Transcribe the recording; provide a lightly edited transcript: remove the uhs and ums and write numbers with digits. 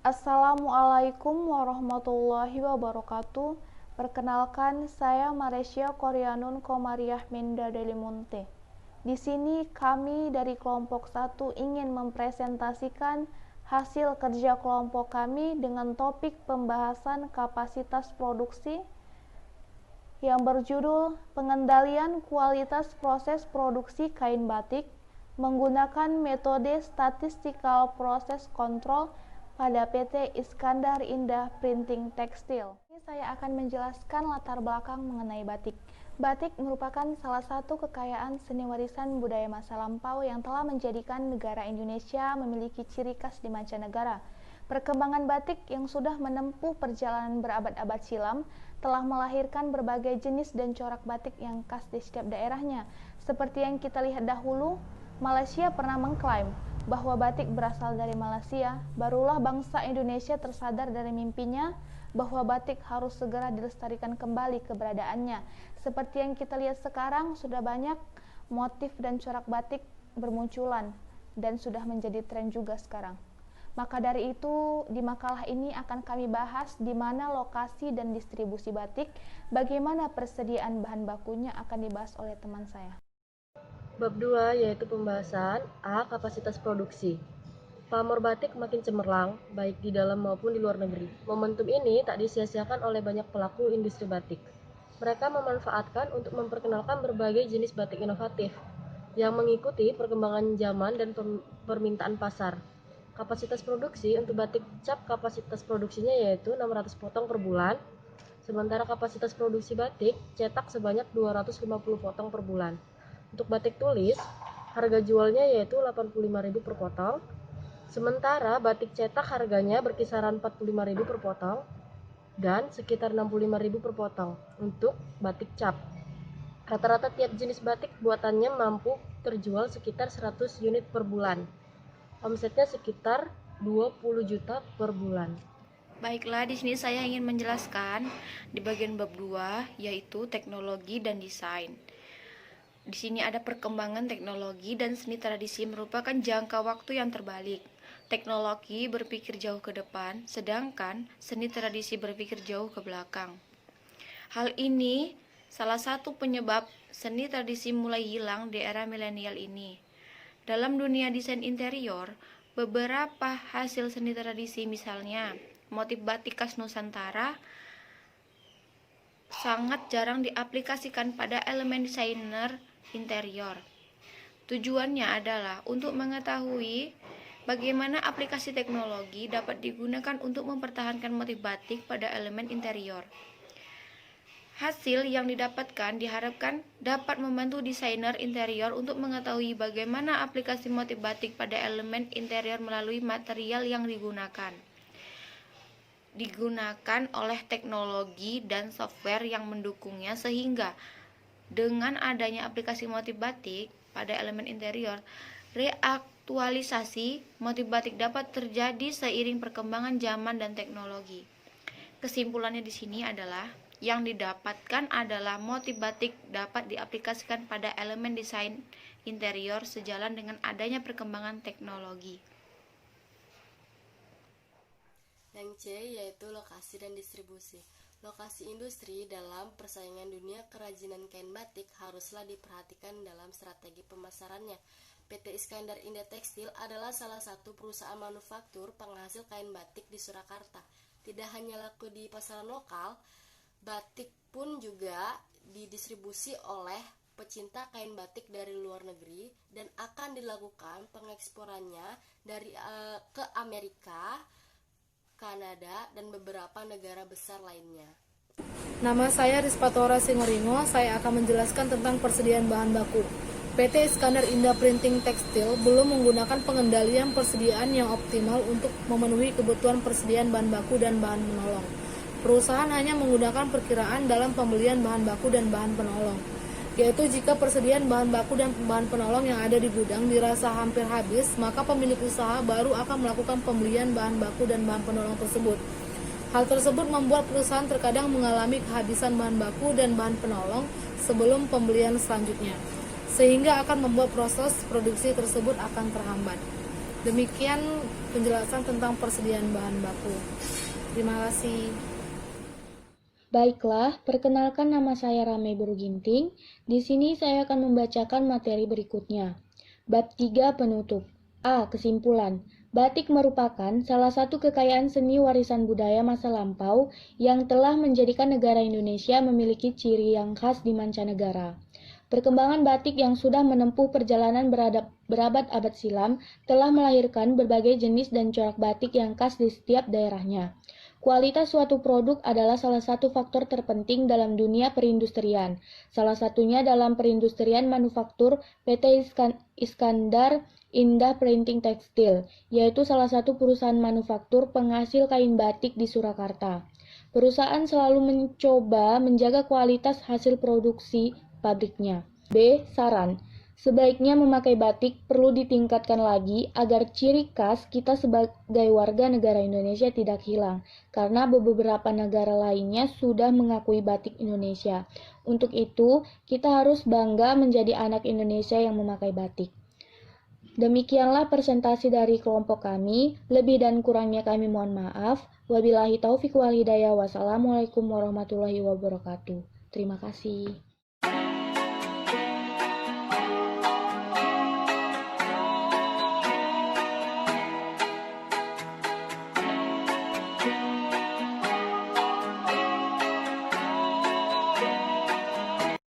Assalamualaikum warahmatullahi wabarakatuh. Perkenalkan, saya Maresia Koreanun Komariah Minda Delimunte. Di sini kami dari kelompok 1 ingin mempresentasikan hasil kerja kelompok kami dengan topik pembahasan kapasitas produksi yang berjudul Pengendalian Kualitas Proses Produksi Kain Batik menggunakan metode Statistical Process Control pada PT Iskandar Indah Printing Tekstil. Ini saya akan menjelaskan latar belakang mengenai batik. Batik merupakan salah satu kekayaan seni warisan budaya masa lampau yang telah menjadikan negara Indonesia memiliki ciri khas di mancanegara. Perkembangan batik yang sudah menempuh perjalanan berabad-abad silam telah melahirkan berbagai jenis dan corak batik yang khas di setiap daerahnya. Seperti yang kita lihat dahulu, Malaysia pernah mengklaim bahwa batik berasal dari Malaysia. Barulah bangsa Indonesia tersadar dari mimpinya bahwa batik harus segera dilestarikan kembali keberadaannya. Seperti yang kita lihat sekarang, sudah banyak motif dan corak batik bermunculan dan sudah menjadi tren juga sekarang. Maka dari itu, di makalah ini akan kami bahas di mana lokasi dan distribusi batik, bagaimana persediaan bahan bakunya akan dibahas oleh teman saya. Bab 2 yaitu pembahasan A. Kapasitas produksi. Pamor batik makin cemerlang, baik di dalam maupun di luar negeri. Momentum ini tak disia-siakan oleh banyak pelaku industri batik. Mereka memanfaatkan untuk memperkenalkan berbagai jenis batik inovatif yang mengikuti perkembangan zaman dan permintaan pasar. Kapasitas produksi untuk batik cap kapasitas produksinya yaitu 600 potong per bulan, sementara kapasitas produksi batik cetak sebanyak 250 potong per bulan. Untuk batik tulis, harga jualnya yaitu 85.000 per potong, sementara batik cetak harganya berkisaran 45.000 per potong dan sekitar 65.000 per potong untuk batik cap. Rata-rata tiap jenis batik buatannya mampu terjual sekitar 100 unit per bulan. Omsetnya sekitar 20 juta per bulan. Baiklah, di sini saya ingin menjelaskan di bagian bab 2 yaitu teknologi dan desain. Di sini ada perkembangan teknologi dan seni tradisi merupakan jangka waktu yang terbalik. Teknologi berpikir jauh ke depan, sedangkan seni tradisi berpikir jauh ke belakang. Hal ini salah satu penyebab seni tradisi mulai hilang di era milenial ini. Dalam dunia desain interior, beberapa hasil seni tradisi misalnya motif batik khas Nusantara sangat jarang diaplikasikan pada elemen desainer interior. Tujuannya adalah untuk mengetahui bagaimana aplikasi teknologi dapat digunakan untuk mempertahankan motif batik pada elemen interior. Hasil yang didapatkan diharapkan dapat membantu desainer interior untuk mengetahui bagaimana aplikasi motif batik pada elemen interior melalui material yang digunakan oleh teknologi dan software yang mendukungnya, sehingga dengan adanya aplikasi motif batik pada elemen interior, reaktualisasi motif batik dapat terjadi seiring perkembangan zaman dan teknologi. Kesimpulannya di sini adalah yang didapatkan adalah motif batik dapat diaplikasikan pada elemen desain interior sejalan dengan adanya perkembangan teknologi. Yang C yaitu lokasi dan distribusi. Lokasi industri dalam persaingan dunia kerajinan kain batik haruslah diperhatikan dalam strategi pemasarannya. PT Iskandar Indah Tekstil adalah salah satu perusahaan manufaktur penghasil kain batik di Surakarta. Tidak hanya laku di pasaran lokal, batik pun juga didistribusi oleh pecinta kain batik dari luar negeri dan akan dilakukan pengeksporannya ke Amerika, Kanada, dan beberapa negara besar lainnya. Nama saya Rispatora Singoringo. Saya akan menjelaskan tentang persediaan bahan baku. PT Iskandar Indah Printing Tekstil belum menggunakan pengendalian persediaan yang optimal untuk memenuhi kebutuhan persediaan bahan baku dan bahan penolong. Perusahaan hanya menggunakan perkiraan dalam pembelian bahan baku dan bahan penolong, yaitu jika persediaan bahan baku dan bahan penolong yang ada di gudang dirasa hampir habis, maka pemilik usaha baru akan melakukan pembelian bahan baku dan bahan penolong tersebut. Hal tersebut membuat perusahaan terkadang mengalami kehabisan bahan baku dan bahan penolong sebelum pembelian selanjutnya, sehingga akan membuat proses produksi tersebut akan terhambat. Demikian penjelasan tentang persediaan bahan baku. Terima kasih. Baiklah, perkenalkan nama saya Rame Buruginting. Di sini saya akan membacakan materi berikutnya. Bab 3 penutup. A. Kesimpulan. Batik merupakan salah satu kekayaan seni warisan budaya masa lampau yang telah menjadikan negara Indonesia memiliki ciri yang khas di mancanegara. Perkembangan batik yang sudah menempuh perjalanan berabad-abad silam telah melahirkan berbagai jenis dan corak batik yang khas di setiap daerahnya. Kualitas suatu produk adalah salah satu faktor terpenting dalam dunia perindustrian. Salah satunya dalam perindustrian manufaktur PT Iskandar Indah Printing Tekstil, yaitu salah satu perusahaan manufaktur penghasil kain batik di Surakarta. Perusahaan selalu mencoba menjaga kualitas hasil produksi pabriknya. B. Saran. Sebaiknya memakai batik perlu ditingkatkan lagi agar ciri khas kita sebagai warga negara Indonesia tidak hilang, karena beberapa negara lainnya sudah mengakui batik Indonesia. Untuk itu, kita harus bangga menjadi anak Indonesia yang memakai batik. Demikianlah presentasi dari kelompok kami. Lebih dan kurangnya kami mohon maaf. Wabillahi taufiq wal hidayah. Wassalamualaikum warahmatullahi wabarakatuh. Terima kasih.